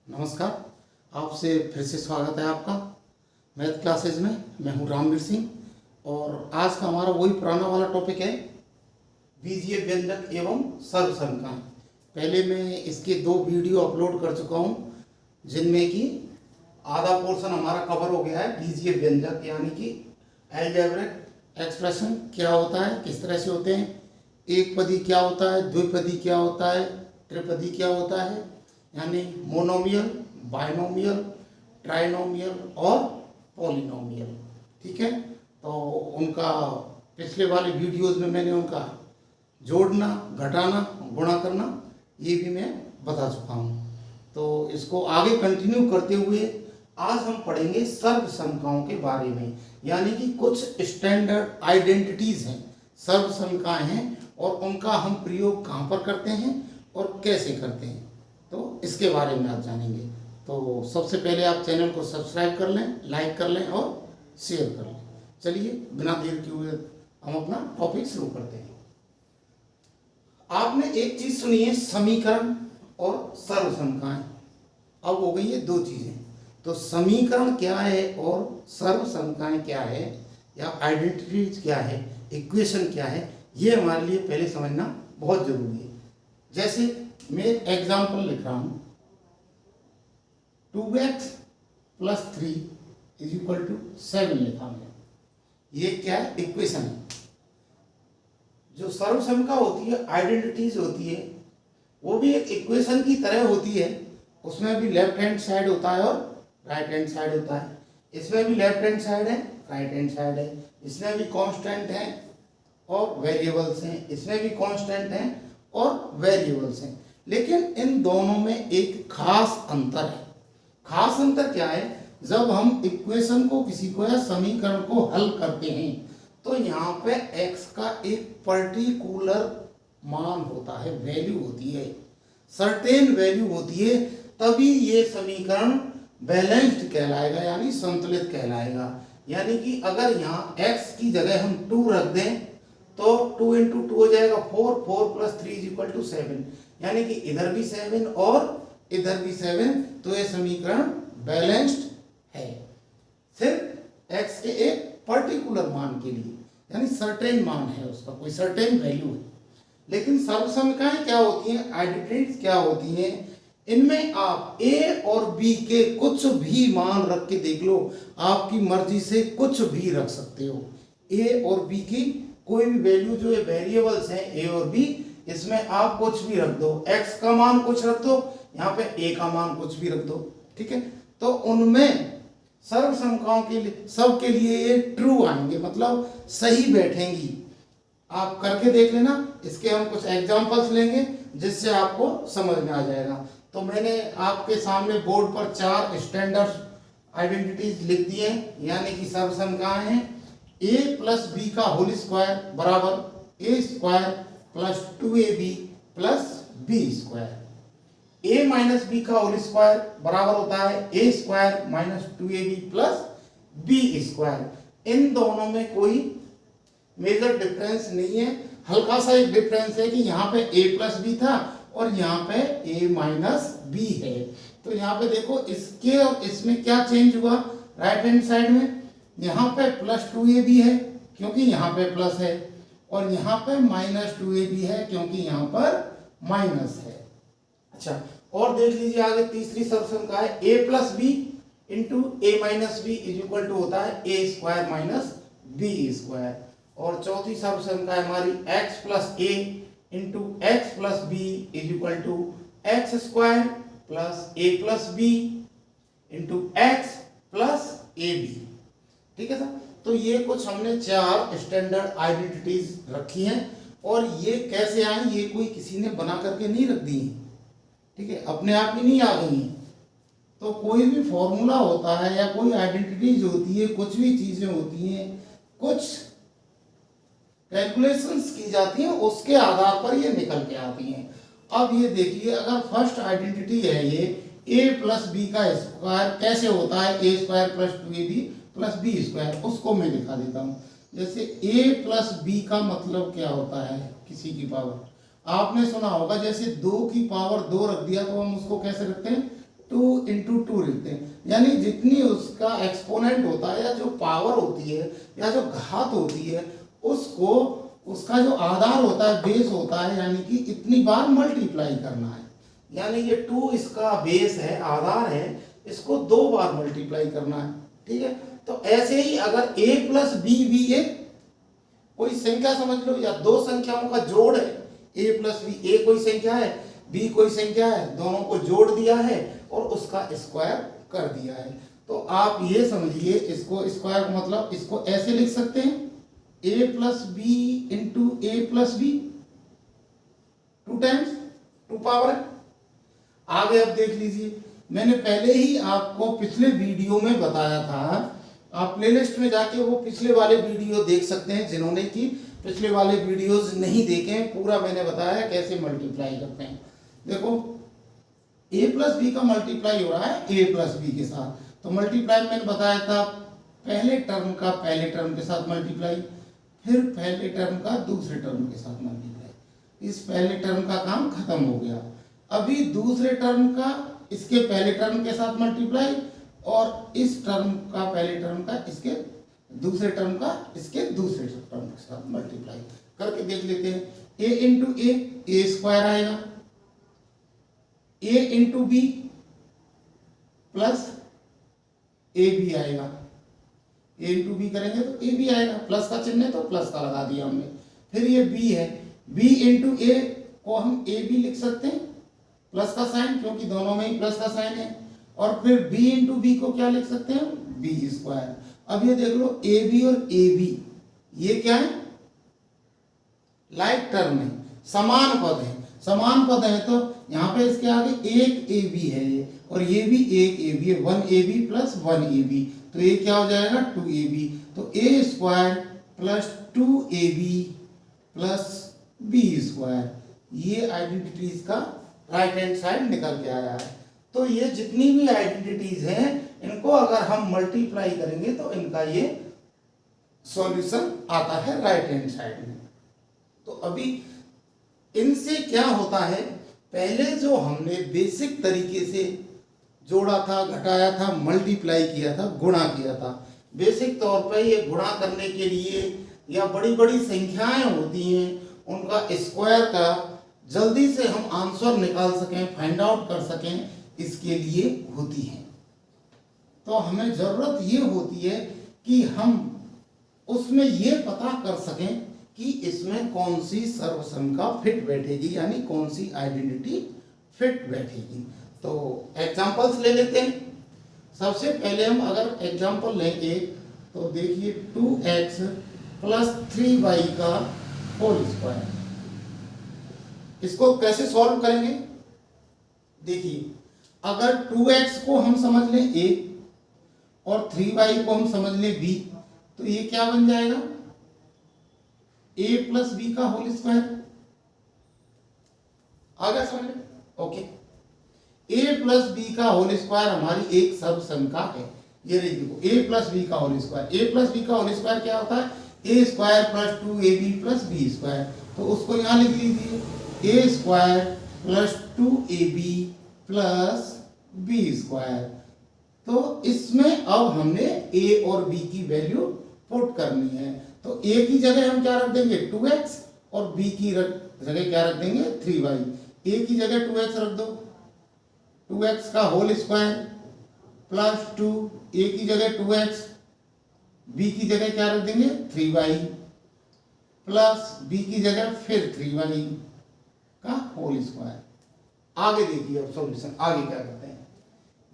नमस्कार। आपसे फिर से स्वागत है आपका मैथ क्लासेज में। मैं हूं रामवीर सिंह और आज का हमारा वही पुराना वाला टॉपिक है बीजीय व्यंजक एवं सर्वसंख्याएं। पहले मैं इसके 2 वीडियो अपलोड कर चुका हूं जिनमें कि आधा पोर्शन हमारा कवर हो गया है। बीजीय व्यंजक यानी कि अलजेब्रिक एक्सप्रेशन क्या होता है, किस तरह से होते हैं, एक पदी क्या होता है, द्विपदी क्या होता है, त्रिपदी क्या होता है, यानी मोनोमियल, बाइनोमियल, ट्राइनोमियल और पॉलिनोमियल। ठीक है, तो उनका पिछले वाले वीडियोस में मैंने उनका जोड़ना, घटाना, गुणा करना ये भी मैं बता चुका हूँ। तो इसको आगे कंटिन्यू करते हुए आज हम पढ़ेंगे सर्वसंख्याओं के बारे में, यानी कि कुछ स्टैंडर्ड आइडेंटिटीज हैं, सर्वसंख्याएं हैं और उनका हम प्रयोग कहाँ पर करते हैं और कैसे करते हैं, तो इसके बारे में आज जानेंगे। तो सबसे पहले आप चैनल को सब्सक्राइब कर लें, लाइक कर लें और शेयर कर लें। चलिए बिना देर किए हुए हम अपना टॉपिक शुरू करते हैं। आपने एक चीज सुनी है समीकरण और सर्वसंख्याएं। अब हो गई है 2 चीजें। तो समीकरण क्या है और सर्वसंख्याएं क्या है, या आइडेंटिटीज क्या है, इक्वेशन क्या है, ये हमारे लिए पहले समझना बहुत जरूरी है। जैसे मैं एग्जाम्पल लिख रहा हूं 2x + 3 = 7 लिखा मैंने। ये क्या है? इक्वेशन है। जो सर्वसंख्या होती है, आइडेंटिटीज होती है, वो भी एक इक्वेशन की तरह होती है। उसमें भी लेफ्ट हैंड साइड होता है और राइट हैंड साइड होता है। इसमें भी लेफ्ट हैंड साइड है, राइट हैंड साइड है। इसमें भी कांस्टेंट है और वेरिएबल्स हैं, इसमें भी कांस्टेंट हैं और वेरिएबल्स हैं। लेकिन इन दोनों में एक खास अंतर है। खास अंतर क्या है? जब हम इक्वेशन को, किसी को या समीकरण को हल करते हैं तो यहाँ पे x का एक पर्टिकुलर मान होता है, वैल्यू होती है, सर्टेन वैल्यू होती है, तभी ये समीकरण बैलेंस्ड कहलाएगा, यानी संतुलित कहलाएगा। यानी कि अगर यहाँ x की जगह हम 2 रख दें तो 2 × 2 हो जाएगा 4, 4 + 3 = 7, यानी कि इधर भी 7 और इधर भी 7, तो ये समीकरण बैलेंस्ड है सिर्फ x के एक पर्टिकुलर मान के लिए, यानी सर्टेन मान है, उसका कोई सर्टेन वैल्यू है। लेकिन सर्वसंख्याएं क्या होती हैं, आइडेंटिटीज क्या होती हैं, इनमें आप a और b के कुछ भी मान रख के देख लो, आपकी मर्जी से कुछ भी रख सकते हो। a और b की कोई भी वैल्यू, जो ये वेरिएबल्स हैं a और b, इसमें आप कुछ भी रख दो, x का मान कुछ रख दो, यहाँ पे a का मान कुछ भी रख दो। ठीक है, तो उनमें सर्वसंख्याओं के लिए, सब के लिए ये ट्रू आएंगे, मतलब सही बैठेंगी। आप करके देख लेना। इसके हम कुछ एग्जांपल्स लेंगे जिससे आपको समझ में आ जाएगा। तो मैंने आपके सामने बोर्ड पर 4 स्टैंडर्ड आइडेंटिटीज लिख दिए, यानी कि सर्वसंख्याएं हैं। a + b का होल स्क्वायर बराबर a² + 2ab + b²। a - b का होल स्क्वायर बराबर होता है a² - 2ab + b²। इन दोनों में कोई मेजर डिफरेंस नहीं है। हल्का सा एक डिफरेंस है कि यहाँ पे a + b था और यहाँ पे a - b है। तो यहाँ पे देखो, इसके और इसमें क्या चेंज हुआ, राइट हैंड साइड में यहाँ पे +2ab है क्योंकि यहाँ पे प्लस है, और यहाँ पे -2ab है क्योंकि यहाँ पर माइनस है। अच्छा, और देख लीजिए आगे तीसरी सर्वसंख्या है a + b × a - b होता है a² - b²। और चौथी सर्वसंख्या है हमारी x + a × x + b x² + a + b × x + ab। ठीक है सर, तो ये कुछ हमने 4 स्टैंडर्ड आइडेंटिटीज रखी हैं, और ये कैसे आई, ये कोई किसी ने बना करके नहीं रख दी। ठीक है, अपने आप ही नहीं आ गई। तो कोई भी फॉर्मूला होता है या कोई आइडेंटिटीज होती है, कुछ भी चीजें होती हैं, कुछ कैलकुलेशंस की जाती हैं, उसके आधार पर ये निकल के आती हैं। अब ये देखिए, अगर फर्स्ट आइडेंटिटी है ये a + b का स्क्वायर कैसे होता है, a² + 2ab + b², उसको मैं दिखा देता हूँ। जैसे a + b का मतलब क्या होता है, किसी की पावर आपने सुना होगा, जैसे 2 की पावर 2 रख दिया तो हम उसको कैसे रखते हैं, 2 लिखते हैं, यानी जितनी उसका एक्सपोनेंट होता है या जो पावर होती है या जो घात होती है उसको उसका जो आधार होता है, बेस होता है, यानी कि इतनी बार मल्टीप्लाई करना है। यानी ये 2 इसका बेस है, आधार है, इसको 2 बार मल्टीप्लाई करना है। ठीक है, तो ऐसे ही अगर a प्लस बी भी एक कोई संख्या समझ लो या दो संख्याओं का जोड़ है, a प्लस बी, a कोई संख्या है, b कोई संख्या है, दोनों को जोड़ दिया है और उसका स्क्वायर कर दिया है। तो आप ये समझिए, इसको स्क्वायर मतलब इसको ऐसे लिख सकते हैं a plus B into A plus B, 2 times 2 power है। आगे अब देख लीजिए, मैंने पहले ही आपको पिछले वीडियो में बताया था, आप प्लेलिस्ट में जाके वो पिछले वाले वीडियो देख सकते हैं जिन्होंने कि पिछले वाले वीडियोस नहीं देखे हैं, पूरा मैंने बताया कैसे मल्टीप्लाई करते हैं। देखो a प्लस बी का मल्टीप्लाई हो रहा है a प्लस बी के साथ, तो मल्टीप्लाई मैंने बताया था पहले टर्म का पहले टर्म के साथ मल्टीप्लाई, फिर पहले टर्म का दूसरे टर्म के साथ मल्टीप्लाई। इस पहले टर्म का काम खत्म हो गया, अभी दूसरे टर्म का इसके पहले टर्म के साथ मल्टीप्लाई और इस टर्म का पहले टर्म का इसके दूसरे टर्म का इसके दूसरे टर्म के साथ मल्टीप्लाई करके देख लेते हैं। a इंटू ए स्क्वायर आएगा, a into B plus A B आएगा, a इंटू बी करेंगे तो a भी आएगा, प्लस का चिन्ह है तो प्लस का लगा दिया हमने। फिर ये b है, b इंटू ए को हम a भी लिख सकते हैं, प्लस का साइन, क्योंकि दोनों में ही प्लस का साइन है। और फिर b इंटू बी को क्या लिख सकते हैं, बी स्क्वायर। अब ये देख लो ए बी और ए बी ये क्या है, लाइक टर्म है, समान पद है, समान पद है तो यहाँ पे इसके आगे एक ए बी है ये, और ये भी एक ए बी है, 1 a b plus 1 a b, तो ये क्या हो जाएगा 2 ए बी, तो a square plus 2 a b plus B square, ये आइडेंटिटीज का राइट हैंड साइड निकल के आया है। तो ये जितनी भी आइडेंटिटीज हैं इनको अगर हम मल्टीप्लाई करेंगे तो इनका ये सॉल्यूशन आता है राइट हैंड साइड में। तो अभी इनसे क्या होता है, पहले जो हमने बेसिक तरीके से जोड़ा था, घटाया था, मल्टीप्लाई किया था, गुणा किया था, बेसिक तौर पर ये गुणा करने के लिए या बड़ी बड़ी संख्याएं होती हैं उनका स्क्वायर का जल्दी से हम आंसर निकाल सकें, फाइंड आउट कर सकें, इसके लिए होती है। तो हमें जरूरत ये होती है कि हम उसमें ये पता कर सकें कि इसमें कौन सी सर्वसंख्या फिट बैठेगी, यानी कौन सी आइडेंटिटी फिट बैठेगी। तो एग्जांपल्स ले लेते हैं। सबसे पहले हम अगर एग्जांपल लेंगे तो देखिए 2x प्लस 3y का होल स्क्वायर, इसको कैसे सॉल्व करेंगे। देखिए अगर 2x को हम समझ लें a और 3y को हम समझ लें b, तो ये क्या बन जाएगा, a प्लस बी का होल स्क्वायर। आ गया समझ में, ओके। a प्लस बी का होल स्क्वायर हमारी एक सर्वसंख्या है, ये रही देखो a प्लस बी का whole square. a plus B का होल स्क्वायर क्या होता है, a square plus 2ab plus B square, तो उसको यहां लिख लीजिए a square plus 2ab plus B square. तो इसमें अब हमने a और b की वैल्यू पुट करनी है, तो a की जगह हम क्या रख देंगे 2x और b की जगह क्या रख देंगे 3y। a की जगह 2x रख दो, 2x का होल स्क्वायर प्लस 2, a की जगह 2x, b की जगह क्या रख देंगे 3y प्लस b की जगह फिर 3y का होल स्क्वायर। आगे देखिए अब सॉल्यूशन आगे क्या करते हैं,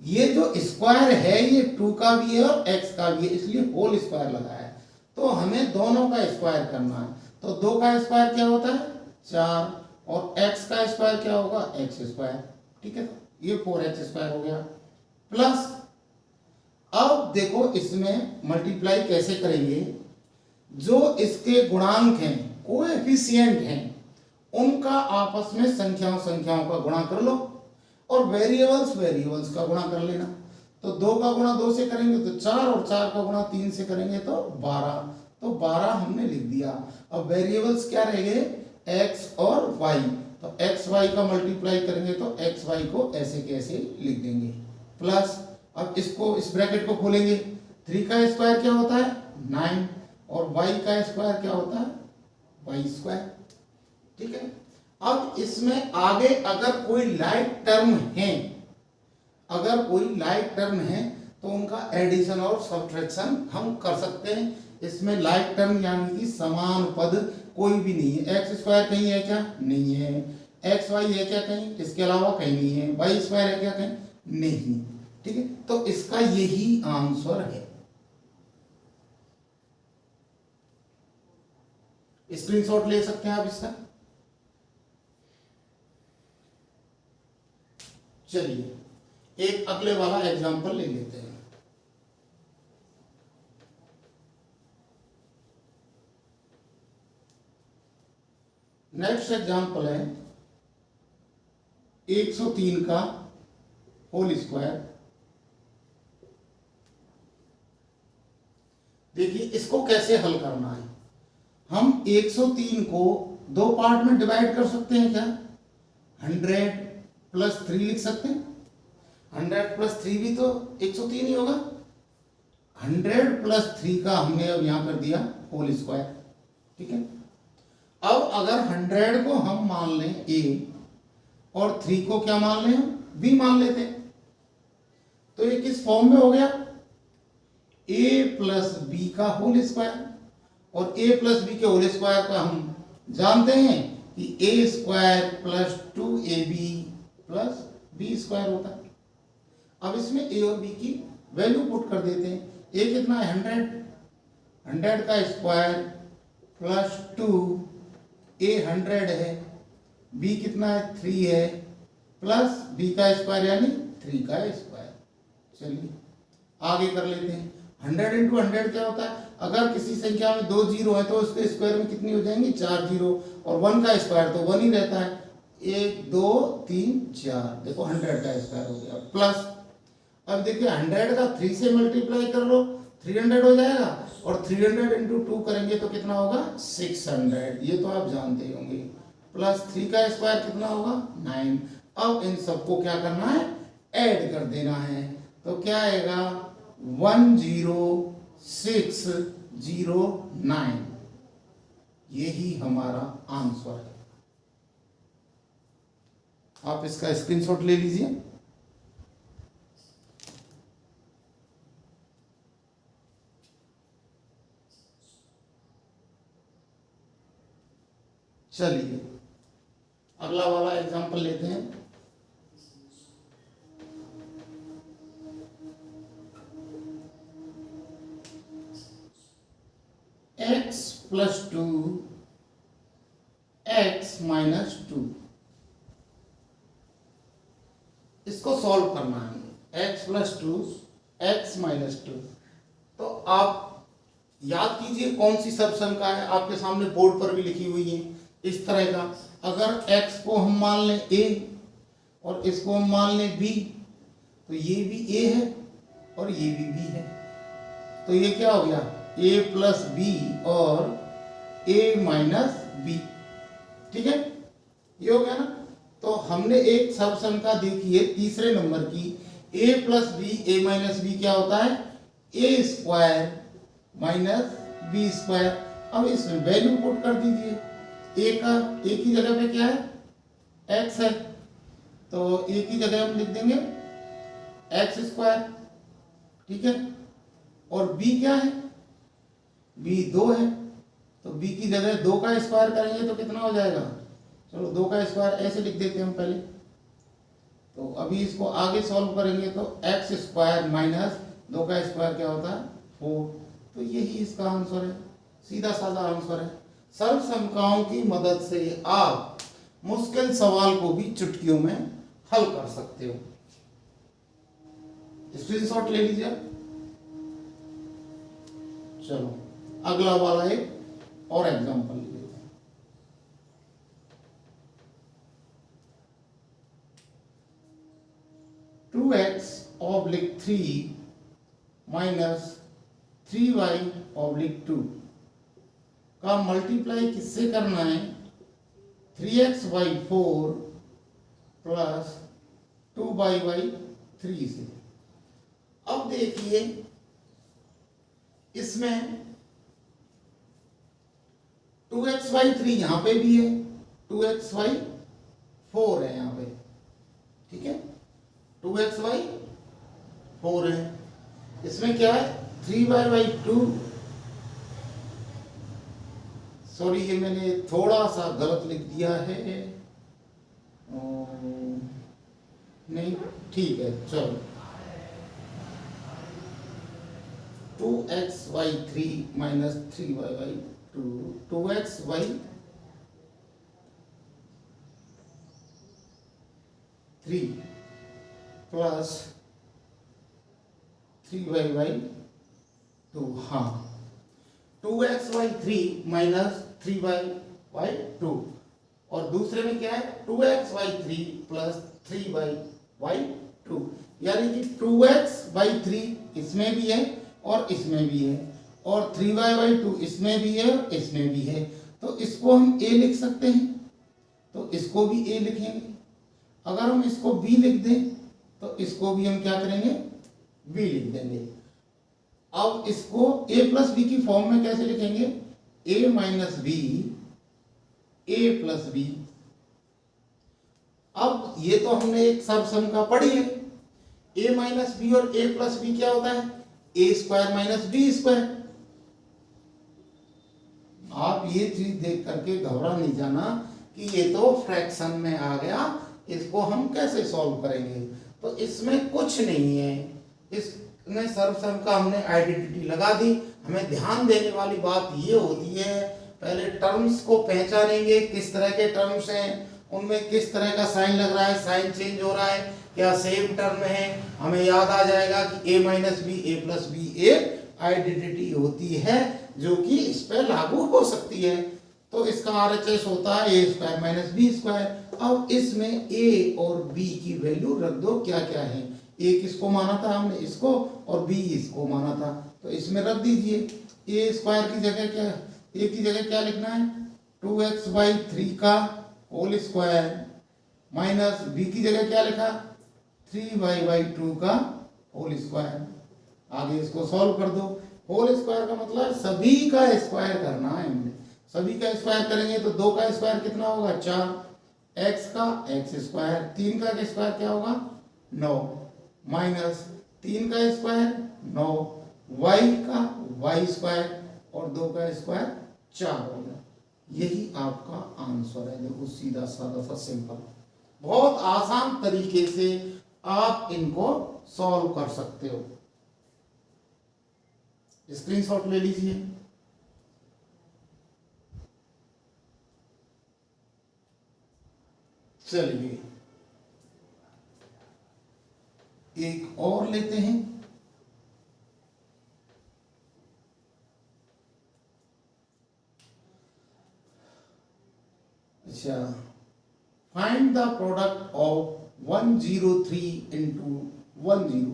ये जो स्क्वायर है ये 2 का भी है और x का भी है, इसलिए होल स्क्वायर लगाया है। तो हमें दोनों का स्क्वायर करना है, तो 2 का स्क्वायर क्या होता है 4 और x का स्क्वायर क्या होगा x स्क्वायर, ठीक है। तो ये 4x स्क्वायर हो गया प्लस, अब देखो इसमें मल्टीप्लाई कैसे करेंगे, जो इसके गुणांक हैं कोएफिशिएंट हैं उनका आपस में संख्याओं का गुणा कर लो और वेरिएबल्स का गुणा कर लेना। तो 2 का गुणा 2 से करेंगे तो 4 और 4 का गुणा 3 से करेंगे तो 12, तो 12 हमने लिख दिया। अब वेरिएबल्स क्या रह गए x और y, तो एक्स वाई का मल्टीप्लाई करेंगे तो एक्स वाई को ऐसे के ऐसे लिख देंगे प्लस, अब इसको इस ब्रैकेट को खोलेंगे, 3 का स्क्वायर क्या होता है 9 और y का स्क्वायर क्या होता है वाई स्क्वायर। ठीक है, अब इसमें आगे अगर कोई लाइक टर्म है, अगर कोई लाइक टर्म है तो उनका एडिशन और सब्ट्रैक्शन हम कर सकते हैं। इसमें लाइक टर्म यानी कि समान पद कोई भी नहीं है। एक्स स्क्वायर कहीं है क्या, नहीं है। एक्स वाई है क्या कहीं, इसके अलावा कहीं नहीं है। वाई स्क्वायर है क्या कहीं, नहीं। ठीक है, तो इसका यही आंसर है। स्क्रीनशॉट ले सकते हैं आप इसका। चलिए एक अगले वाला एग्जांपल ले लेते हैं। नेक्स्ट एग्जांपल है 103 का होल स्क्वायर। देखिए इसको कैसे हल करना है। हम 103 को दो पार्ट में डिवाइड कर सकते हैं क्या, 100 प्लस 3 लिख सकते हैं। 100 प्लस 3 भी तो 103 ही होगा। 100 प्लस 3 का हमने अब यहां कर दिया होल स्क्वायर। ठीक है, अब अगर 100 को हम मान लें a और 3 को क्या मान लें b मान लेते हैं, तो ये किस फॉर्म में हो गया, a प्लस बी का होल स्क्वायर। और a प्लस बी के होल स्क्वायर का हम जानते हैं कि a square plus 2ab plus B square होता है। अब इसमें a और b की वैल्यू पुट कर देते हैं। a कितना है 100 का स्क्वायर प्लस 2, a 100 है, b कितना है 3 है, प्लस b का स्क्वायर यानी 3 का स्क्वायर। चलिए आगे कर लेते हैं। 100 इंटू 100 क्या होता है, अगर किसी संख्या में 2 जीरो है तो उसके स्क्वायर में कितनी हो जाएंगी 4 जीरो, और 1 का स्क्वायर तो 1 ही रहता है। 1 2 3 4, देखो 100 का स्क्वायर हो गया प्लस, अब देखिए 100 का 3 से मल्टीप्लाई कर लो 300 हो जाएगा, और 300 इंटू 2 करेंगे तो कितना होगा 600, ये तो आप जानते होंगे। प्लस 3 का स्क्वायर कितना होगा 9। अब इन सबको क्या करना है, ऐड कर देना है। तो क्या आएगा 10609, यही हमारा आंसर है। आप इसका स्क्रीनशॉट ले लीजिए। चलिए अगला वाला एग्जांपल लेते हैं। x प्लस 2 x माइनस 2, इसको सॉल्व करना है। x प्लस 2 x माइनस 2, तो आप याद कीजिए कौन सी सब संख्या है, आपके सामने बोर्ड पर भी लिखी हुई है इस तरह का। अगर x को हम मान लें a और इसको हम मान लें b, तो ये भी a है और ये भी b है, तो ये क्या हो गया a प्लस बी और a माइनस बी। ठीक है, ये हो गया ना। तो हमने एक सब संख्या देखी है तीसरे नंबर की, a plus B a minus B क्या होता है a square minus B square. अब इसमें वैल्यू पुट कर दीजिए। a का a की जगह पे क्या है x है, तो a की जगह हम लिख देंगे x स्क्वायर। ठीक है, और b क्या है, b 2 है, तो b की जगह 2 का स्क्वायर करेंगे तो कितना हो जाएगा, चलो 2 का स्क्वायर ऐसे लिख देते हैं हम पहले। तो अभी इसको आगे सॉल्व करेंगे तो x स्क्वायर माइनस 2 का स्क्वायर क्या होता है 4, तो यही इसका आंसर है, सीधा साधा आंसर है। सर्व संख्याओं की मदद से आप मुश्किल सवाल को भी चुटकियों में हल कर सकते हो। स्क्रीनशॉट ले लीजिए। चलो अगला वाला एक और एग्जांपल ले लेते हैं। 2x oblique 3 minus 3y oblique 2 का मल्टीप्लाई किससे करना है, 3x/4 प्लस 2y/3 से। अब देखिए इसमें 2x/3 यहां पे भी है, 2x/4 है यहां पे, ठीक है, 2x/4 है। इसमें क्या है 3y/2, सॉरी ये मैंने थोड़ा सा गलत लिख दिया है, नहीं ठीक है चलो, 2x/3 minus 3y/2, 2x/3 plus 3y/2, हाँ 2x/3 माइनस 3y/2, और दूसरे में क्या है 2x/3 प्लस 3y/2, यानी कि 2x/3 इसमें भी है और इसमें भी है, और 3y/2 इसमें भी है और इसमें भी है, तो इसको हम a लिख सकते हैं, तो इसको भी a लिखेंगे। अगर हम इसको b लिख दें तो इसको भी हम क्या करेंगे b लिख देंगे। अब इसको a प्लस बी की फॉर्म में कैसे लिखेंगे, a minus B a plus B. अब ये तो हमने एक सर्वसम का पढ़ी है, a माइनस बी और a प्लस बी क्या होता है a² माइनस b²। आप ये चीज देख करके घबरा नहीं जाना कि ये तो फ्रैक्शन में आ गया, इसको हम कैसे सॉल्व करेंगे, तो इसमें कुछ नहीं है, इसमें सर्वसम का हमने आइडेंटिटी लगा दी। हमें ध्यान देने वाली बात ये होती है, पहले टर्म्स को पहचानेंगे, किस तरह के टर्म्स हैं, उनमें किस तरह का साइन लग रहा है, साइन चेंज हो रहा है, क्या सेम टर्म है, हमें याद आ जाएगा कि a minus B a plus B एक आइडेंटिटी होती है जो कि इस पर लागू हो सकती है। तो इसका RHS होता है a² माइनस b²। अब इसमें a और b की वैल्यू रख दो, क्या क्या है, a किसको माना था हमने, इसको, और b इसको माना था, तो इसमें रख दीजिए। a² की जगह क्या, a की जगह क्या लिखना है 2x/3 का होल स्क्वायर, माइनस b की जगह क्या लिखा 3y/2 का होल स्क्वायर। आगे इसको सॉल्व कर दो, होल स्क्वायर का मतलब सभी का स्क्वायर करना है हमने, सभी का स्क्वायर करेंगे तो 2 का स्क्वायर कितना होगा 4, x का x², 3 का स्क्वायर क्या होगा 9, माइनस 3 का स्क्वायर 9, y का y² और 2 का स्क्वायर 4 होगा। यही आपका आंसर है। देखो सीधा साधा सा सिंपल, बहुत आसान तरीके से आप इनको सॉल्व कर सकते हो। स्क्रीनशॉट ले लीजिए। चलिए एक और लेते हैं। अच्छा, find the product of 103 into 102।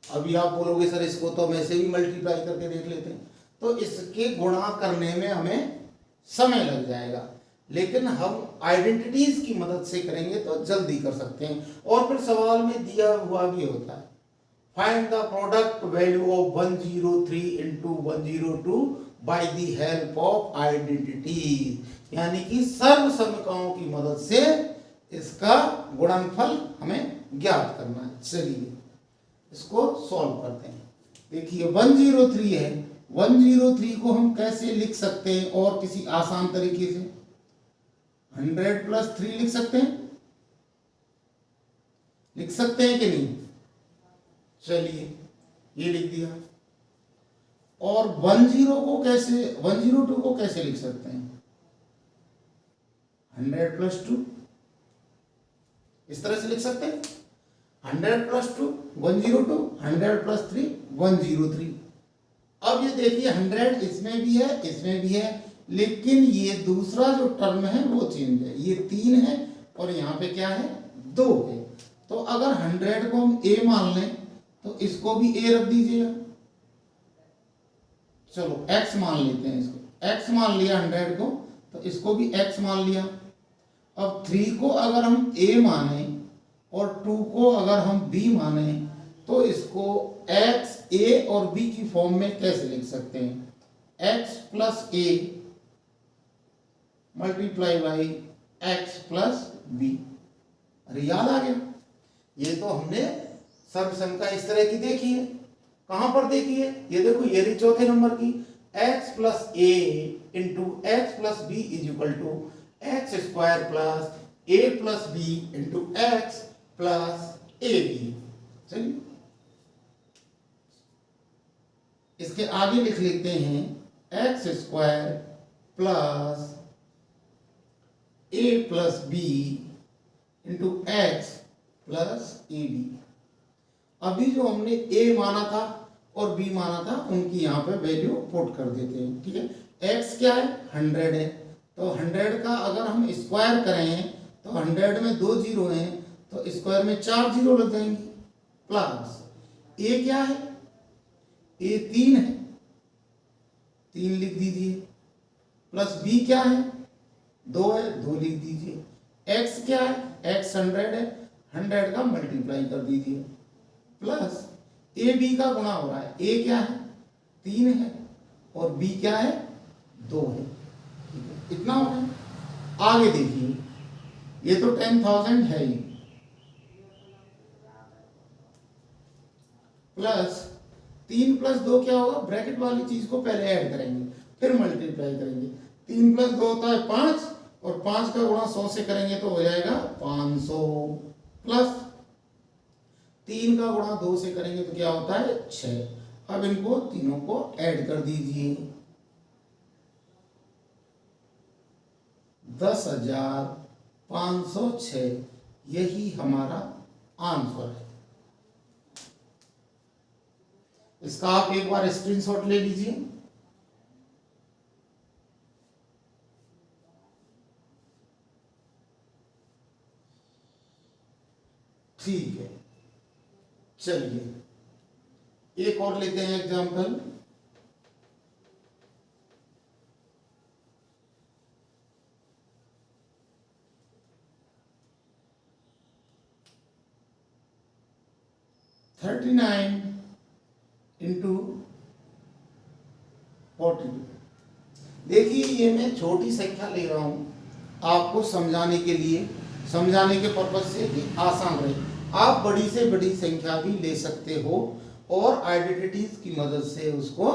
अभी आप बोलोगे सर इसको तो हम ऐसे भी मल्टीप्लाई करके देख लेते हैं, तो इसके गुणा करने में हमें समय लग जाएगा, लेकिन हम आइडेंटिटीज की मदद से करेंगे तो जल्दी कर सकते हैं। और फिर सवाल में दिया हुआ भी होता है find the product value of 103 into 102 by the help of identity, यानी कि सर्वसमीकरणों की मदद से इसका गुणनफल हमें ज्ञात करना है। चलिए इसको सॉल्व करते हैं। देखिए 103 है, 103 को हम कैसे लिख सकते हैं और किसी आसान तरीके से 100 प्लस 3 लिख सकते हैं, लिख सकते हैं कि नहीं, चलिए ये लिख दिया। और 102 को कैसे लिख सकते हैं 100 प्लस 2, इस तरह से लिख सकते हैं 100 प्लस 2 102, 100 प्लस 3 103। अब ये देखिए 100 इसमें भी है इसमें भी है, लेकिन ये दूसरा जो टर्म है वो चेंज है, ये 3 है और यहाँ पे क्या है 2 है। तो अगर 100 को हम a मान लें तो इसको भी a रख दीजिएगा। चलो x मान लेते हैं, इसको x मान लिया 100 को, तो इसको भी x मान लिया। अब 3 को अगर हम a माने और 2 को अगर हम b माने तो इसको x a और b की फॉर्म में कैसे लिख सकते हैं? x plus a multiply by x plus b। अरे याद आ गया, ये तो हमने सर्वसंख्या इस तरह की देखी है। कहां पर देखी है? ये देखो, ये रही चौथे नंबर की, x plus a into x plus B is equal to x square plus a plus B into x plus A B. चलिए इसके आगे लिख लेते हैं x square plus a plus B into x plus A B. अभी जो हमने a माना था और b माना था उनकी यहाँ पे वैल्यू पुट कर देते हैं। ठीक है, x क्या है? 100 है, तो 100 का अगर हम स्क्वायर करें तो 100 में 2 जीरो हैं तो स्क्वायर में 4 जीरो लग जाएंगे। प्लस a क्या है? a 3 है, 3 लिख दीजिए। प्लस b क्या है? 2 है, 2 लिख दीजिए। x क्या है? x 100 है, 100 का मल्टीप्लाई कर दीजिए। प्लस ए बी का गुणा हो रहा है। a क्या है? 3 है और b क्या है? 2 है। इतना हो गया। आगे देखिए, ये तो 10,000 है ही, प्लस 3 प्लस 2 क्या होगा? ब्रैकेट वाली चीज को पहले ऐड करेंगे फिर मल्टीप्लाई करेंगे। 3 प्लस 2 होता है 5 और 5 का गुणा 100 से करेंगे तो हो जाएगा 500। प्लस 3 का गुणा 2 से करेंगे तो क्या होता है? 6। अब इनको तीनों को ऐड कर दीजिए, 10,506। यही हमारा आंसर है। इसका आप एक बार स्क्रीनशॉट ले लीजिए। ठीक है, चलिए एक और लेते हैं एग्जांपल। Thirty nine into 42। देखिए, ये मैं छोटी संख्या ले रहा हूं आपको समझाने के लिए, समझाने के पर्पज से कि आसान रहे। आप बड़ी से बड़ी संख्या भी ले सकते हो और आइडेंटिटीज की मदद से उसको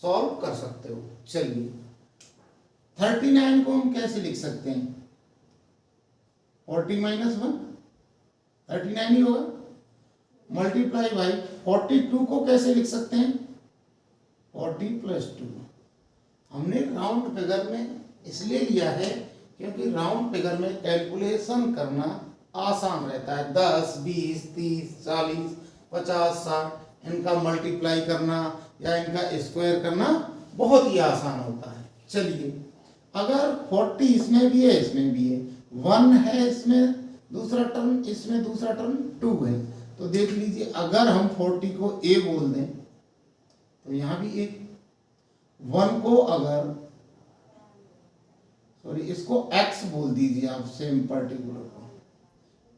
सॉल्व कर सकते हो। चलिए 39 को हम कैसे लिख सकते हैं? 40 माइनस 1 39 ही होगा। मल्टीप्लाई बाई 42 को कैसे लिख सकते हैं? 40 प्लस 2। हमने राउंड फिगर में इसलिए लिया है क्योंकि राउंड फिगर में कैलकुलेशन करना आसान रहता है। 10, 20, 30, 40, 50, 60 इनका मल्टीप्लाई करना या इनका स्क्वायर करना बहुत ही आसान होता है। चलिए, अगर 40 इसमें भी है, इसमें भी है, 1 है इसमें दूसरा टर्म, इसमें दूसरा टर्म 2 है, तो देख लीजिए अगर हम 40 को a बोल दें तो यहां भी एक 1 को अगर इसको x बोल दीजिए आप, सेम पर्टिकुलर को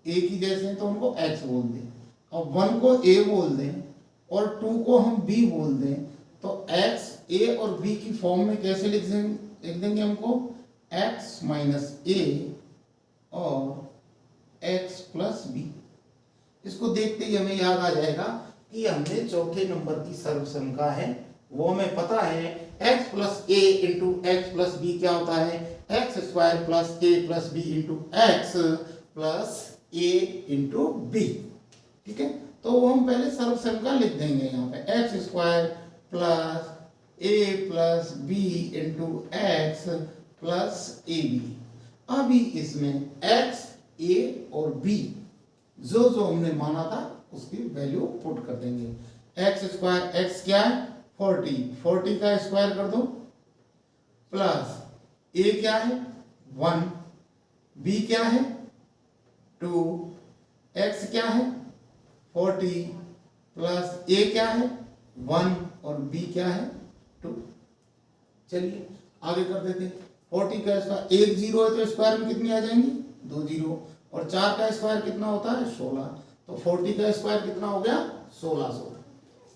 a की जैसे हैं तो उनको x बोल दें। अब 1 को a बोल दें और 2 को हम b बोल दें तो x a और b की फॉर्म में कैसे लिख देंगे हमको? x माइनस a और x प्लस b। इसको देखते ही हमें याद आ जाएगा कि हमने चौथे नंबर की सर्वसंख्या है वो हमें पता है। x plus a into x plus B क्या होता है? X square plus a plus B into x plus a into B. ठीक है, तो वो हम पहले सर्वसंख्या लिख देंगे यहाँ पे, x square plus a plus B into x plus A B. अभी इसमें x, a और b जो जो हमने माना था उसकी वैल्यू पुट कर देंगे। एक्स स्क्वायर, एक्स क्या है? 40, 40 का स्क्वायर कर दो, प्लस a क्या है? 1, b क्या है? 2, x क्या है? 40 प्लस a क्या है? 1 और b क्या है? 2। चलिए आगे कर देते हैं। 40 का स्क्वायर, एक जीरो है तो स्क्वायर में कितनी आ जाएंगी, 2 जीरो, और 4 का स्क्वायर कितना होता है 16, तो 40 का स्क्वायर कितना हो गया 1600,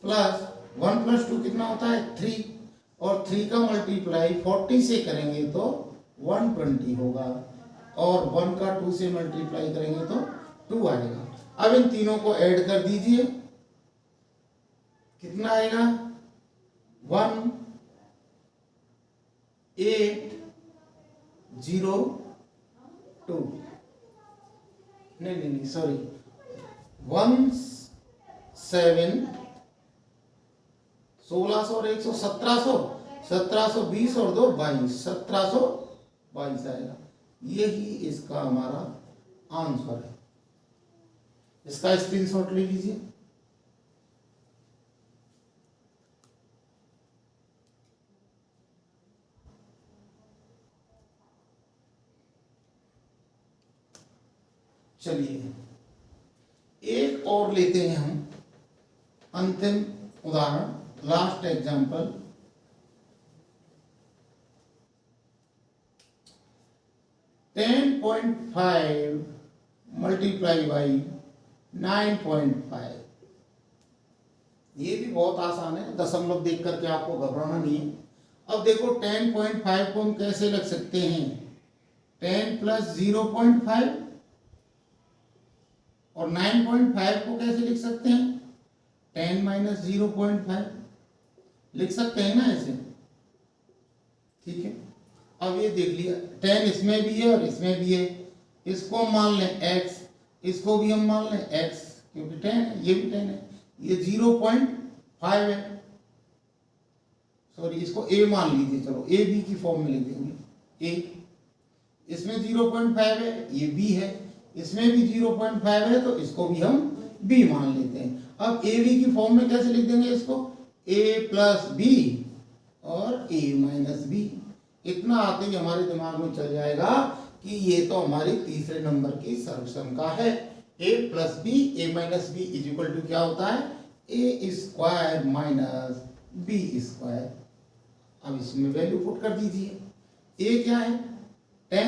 प्लस 1 + 2 कितना होता है 3, और 3 का मल्टीप्लाई 40 से करेंगे तो 120 होगा, और 1 का 2 से मल्टीप्लाई करेंगे तो 2 आएगा। अब इन तीनों को ऐड कर दीजिए, कितना आएगा 1802, नहीं सॉरी 1600 और 100 1720 और 2 22, 1722 आएगा। यही इसका हमारा आंसर है। इसका स्क्रीनशॉट ले लीजिए। चलिए एक और लेते हैं हम, अंतिम उदाहरण, लास्ट एग्जांपल। 10.5 multiply by 9.5। ये भी बहुत आसान है, दशमलव देख करके आपको घबराना नहीं है। अब देखो 10.5 को हम कैसे लिख सकते हैं, 10 + 0.5, और 9.5 को कैसे लिख सकते हैं, 10 - 0.5 लिख सकते हैं ना ऐसे, ठीक है। अब ये देख लिया 10 इसमें भी है और इसमें भी है, इसको मान लें x, इसको भी हम मान लें x, क्योंकि 10 है, ये भी 10 है, ये 0.5 है, सॉरी इसको a मान लीजिए, चलो a b की फॉर्म में लिख देंगे a, इसमें 0.5 है, ये b है, इसमें भी 0.5 है, तो इसको भी हम b मान लेते हैं। अब a b की फॉर्म में कैसे लिख देंगे इसको, a + b और a - b। इतना आते ही हमारे दिमाग में चल जाएगा कि ये तो हमारी तीसरे नंबर की सर्वसंख्या है, a + b, a - b = क्या होता है, a² - b²। अब इसमें वैल्यू पुट कर दीजिए। a क्या है 10,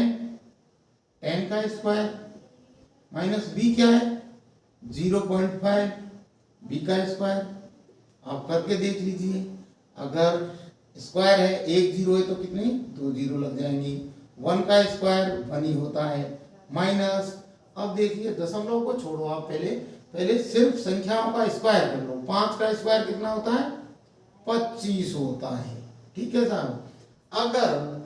10 का स्क्वायर, माइनस b क्या है 0.5, b का स्क्वायर। आप करके देख लीजिए, अगर स्क्वायर है, एक जीरो है तो कितनी 2 जीरो लग जाएंगी, 1 का स्क्वायर 1 ही होता है, माइनस। अब देखिए दशमलव को छोड़ो, आप पहले सिर्फ संख्याओं का स्क्वायर कर लो। 5 का स्क्वायर कितना होता है 25 होता है, ठीक है साहब। अगर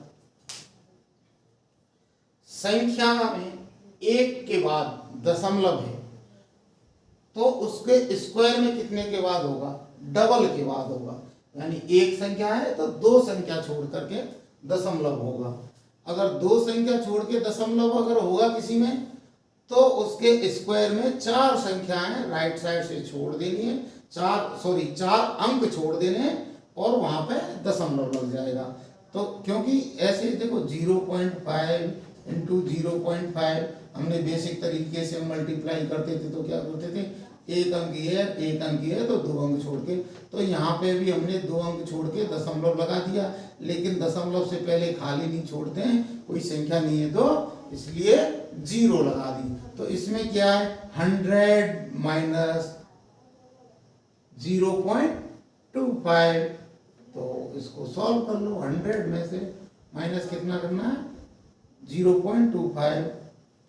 संख्या में एक के बाद दशमलव है तो उसके स्क्वायर में कितने के बाद होगा, डबल के बाद होगा। यानी एक संख्या है तो 2 संख्या छोड़ करके दशमलव होगा। अगर 2 संख्या छोड़ के दशमलव अगर होगा किसी में, तो उसके स्क्वायर में 4 संख्याएं राइट साइड से छोड़ देनी है, 4 अंक छोड़ देने हैं, और वहां पे दशमलव लग जाएगा। तो क्योंकि ऐसे देखो 0.5 × 0.5 हमने बेसिक तरीके से मल्टीप्लाई करते थे तो क्या करते थे, एक अंक ये है तो 2 अंक छोड़ के, तो यहाँ पे भी हमने 2 अंक छोड़ के दशमलव लगा दिया, लेकिन दशमलव से पहले खाली नहीं छोड़ते हैं, कोई संख्या नहीं है तो इसलिए 0 लगा दी। तो इसमें क्या है 100 - 0.25, तो इसको सॉल्व कर लो। 100 में से माइनस कितना करना है 0.25,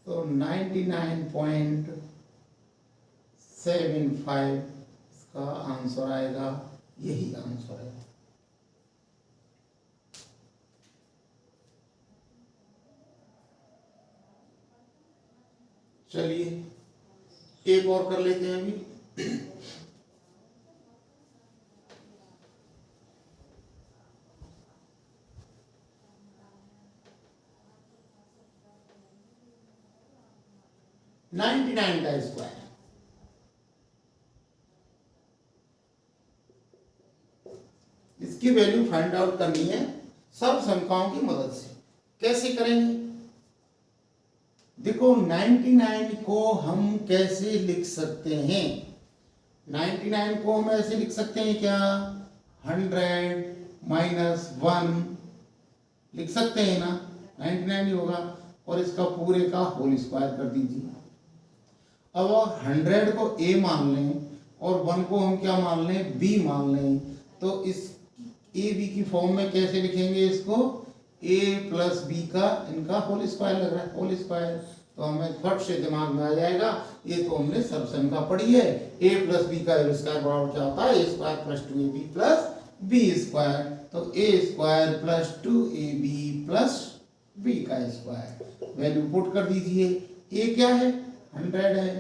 तो 99.75 इसका आंसर आएगा, यही आंसर है। चलिए एक और कर लेते हैं अभी। $99 का स्क्वायर, इसकी वैल्यू फाइंड आउट करनी है सब संख्याओं की मदद से। कैसे करेंगे, देखो 99 को हम कैसे लिख सकते हैं, 99 को हम ऐसे लिख सकते हैं क्या, 100 - 1 लिख सकते हैं ना, 99 ही होगा, और इसका पूरे का होल स्क्वायर कर दीजिए। अब 100 को a मान लें और 1 को हम क्या मान लें, b मान लें, तो इस a b की फॉर्म में कैसे लिखेंगे इसको, a प्लस b का इनका होल स्क्वायर लग रहा है, होल स्क्वायर, तो हमें फट से दिमाग में आ जाएगा, ये तो हमने सबसन का पढ़ी है, a प्लस b का स्क्वायर बराबर क्या होता है, a square plus 2ab plus b square, तो a square plus 2ab plus b का स्क्वायर, वैल्यू पुट कर दीजिए। a क्या है, 100 है,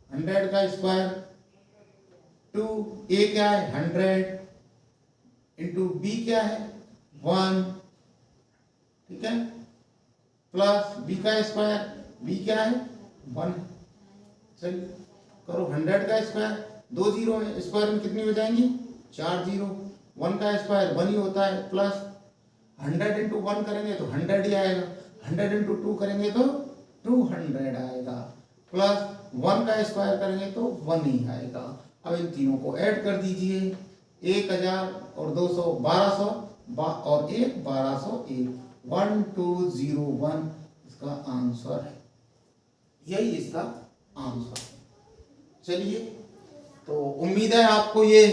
100 का स्क्वायर 2, a क्या है 100 इंटू b क्या है 1, ठीक है, प्लस b का स्क्वायर, b क्या है 1, चलिए करो 100 का स्क्वायर, 2 जीरो है, स्क्वायर में कितनी हो जाएंगी 4 जीरो, 1 का स्क्वायर 1 ही होता है, प्लस 100 इंटू 1 करेंगे तो 100 ही आएगा, 100 इंटू 2 करेंगे तो 200 आएगा, प्लस 1 का स्क्वायर करेंगे तो 1 ही आएगा। अब इन तीनों को ऐड कर दीजिए, 1000 और 200 1200 और 1 1201, 1201 इसका आंसर है, यही इसका आंसर है। चलिए, तो उम्मीद है आपको ये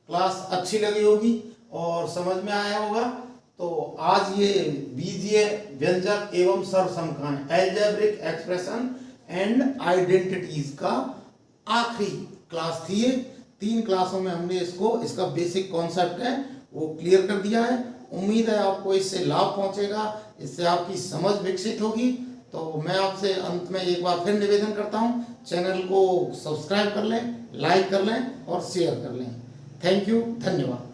क्लास अच्छी लगी होगी और समझ में आया होगा। तो आज ये बीजीय व्यंजक एवं सर्वसमकान अलजेब्रिक एक्सप्रेशन एंड आइडेंटिटीज का आखिरी क्लास थी ये। 3 क्लासों में हमने इसका बेसिक कॉन्सेप्ट है वो क्लियर कर दिया है। उम्मीद है आपको इससे लाभ पहुंचेगा, इससे आपकी समझ विकसित होगी। तो मैं आपसे अंत में एक बार फिर निवेदन करता हूं, चैनल को सब्सक्राइब कर लें, लाइक कर लें और शेयर कर लें। थैंक यू, धन्यवाद।